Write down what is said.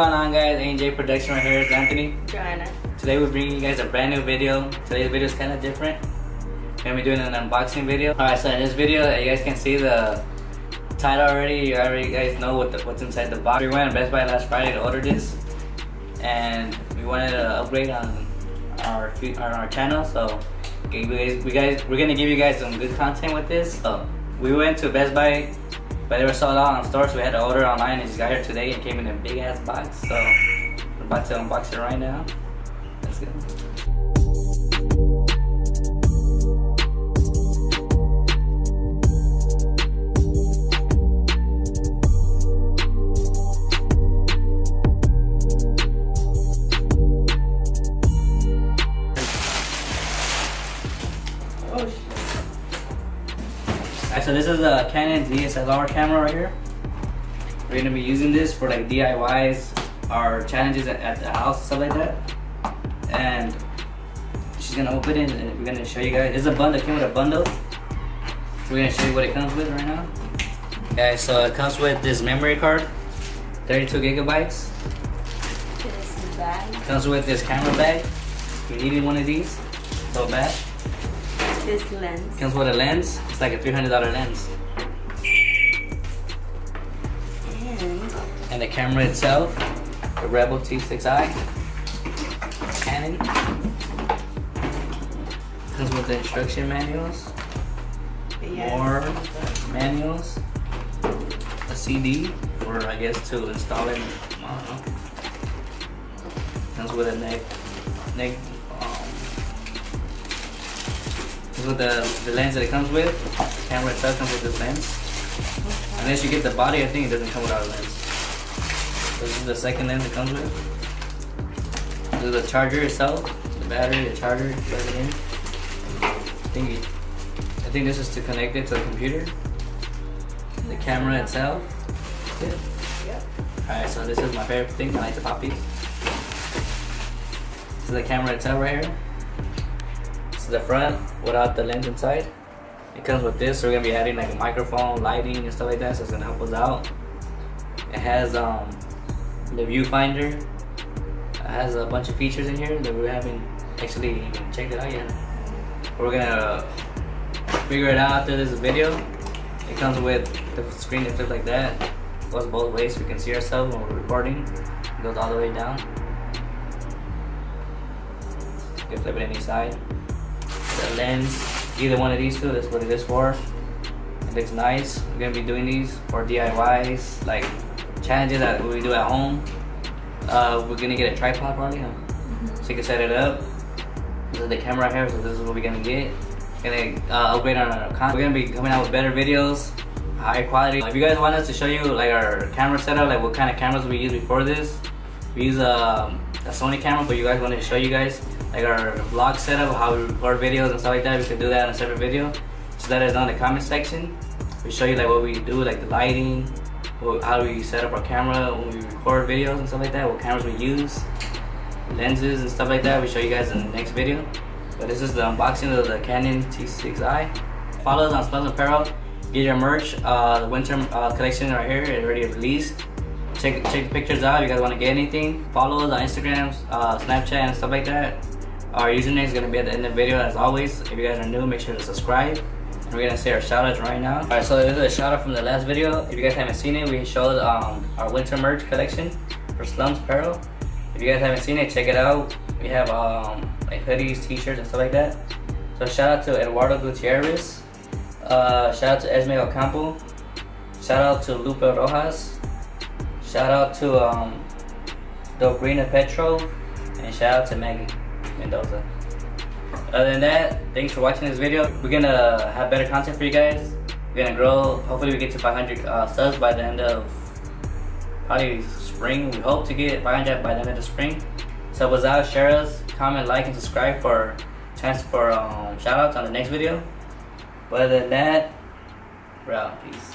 going on, guys? A&J Productions right here. It's Anthony. Joanna. Today we're bringing you guys a brand new video. Today's video is kind of different. We're going to be doing an unboxing video. Alright, so in this video, you guys can see the title already. You already guys know what's inside the box. We went to Best Buy last Friday to order this. And we wanted to upgrade on our channel. So we're going to give you guys some good content with this. So we went to Best Buy, but they were sold out on store, so we had to order online. It just got here today and came in a big ass box. So we're about to unbox it right now. Let's go. Oh shit. Alright, so this is a Canon DSLR camera right here. We're gonna be using this for like DIYs or challenges at the house and stuff like that. And she's gonna open it and we're gonna show you guys. It's a bundle, it came with a bundle. We're gonna show you what it comes with right now. Okay, so it comes with this memory card, 32 gigabytes. This bag. It comes with this camera bag. We needed one of these so bad. This lens. Comes with a lens. It's like a $300 lens. And the camera itself, the Rebel T6i, Canon. Comes with the instruction manuals. Yes. More manuals. A CD for, I guess, to install it. I don't know. Comes with a with the lens that it comes with. The camera itself comes with this lens. Unless you get the body, I think it doesn't come without a lens. So this is the second lens it comes with. This is the charger itself, the battery, the charger, plug it in. I think this is to connect it to the computer. The camera itself. Yep. Alright, so this is my favorite thing. I like to pop these. This is the camera itself right here. This is the front without the lens inside. It comes with this, so we're gonna be adding like a microphone, lighting, and stuff like that. So it's gonna help us out. It has the viewfinder. It has a bunch of features in here that we haven't actually even checked it out yet. We're gonna figure it out after this video. It comes with the screen that flips like that. It goes both ways so we can see ourselves when we're recording. It goes all the way down. You can flip it any side. The lens, either one of these two, that's what it is for. It looks nice. We're gonna be doing these for DIYs, like challenges that we do at home. We're gonna get a tripod probably, huh? So you can set it up. This is the camera here, so this is what we're gonna get. Gonna upgrade on our content. We're gonna be coming out with better videos, high quality. If you guys want us to show you like our camera setup, like what kind of cameras we used before this, we use a Sony camera, but you guys want to show you guys like our vlog setup, how we record videos and stuff like that. We could do that in a separate video. Just let us know in the comment section. We show you like what we do, like the lighting, how we set up our camera when we record videos and stuff like that, what cameras we use, lenses and stuff like that. We show you guys in the next video. But this is the unboxing of the Canon T6i. Follow us on Smells Apparel. Get your merch. The winter collection right here, it already released. Check the pictures out if you guys want to get anything. Follow us on Instagram, Snapchat, and stuff like that. Our username is going to be at the end of the video as always. If you guys are new, make sure to subscribe. And we're going to say our shout outs right now. Alright, so this is a shout out from the last video. If you guys haven't seen it, we showed our winter merch collection for Slums Apparel. If you guys haven't seen it, check it out. We have like hoodies, t-shirts, and stuff like that. So shout out to Eduardo Gutierrez. Shout out to Esme Ocampo. Shout out to Lupe Rojas. Shout out to Dobrina Petrov. And shout out to Maggie Mendoza. Other than that, thanks for watching this video. We're gonna have better content for you guys. We're gonna grow. Hopefully we get to 500 subs by the end of probably spring. We hope to get 500 by the end of the spring. So what's out, share us, comment, like, and subscribe for chance for shout outs on the next video. But other than that, we're out. Peace.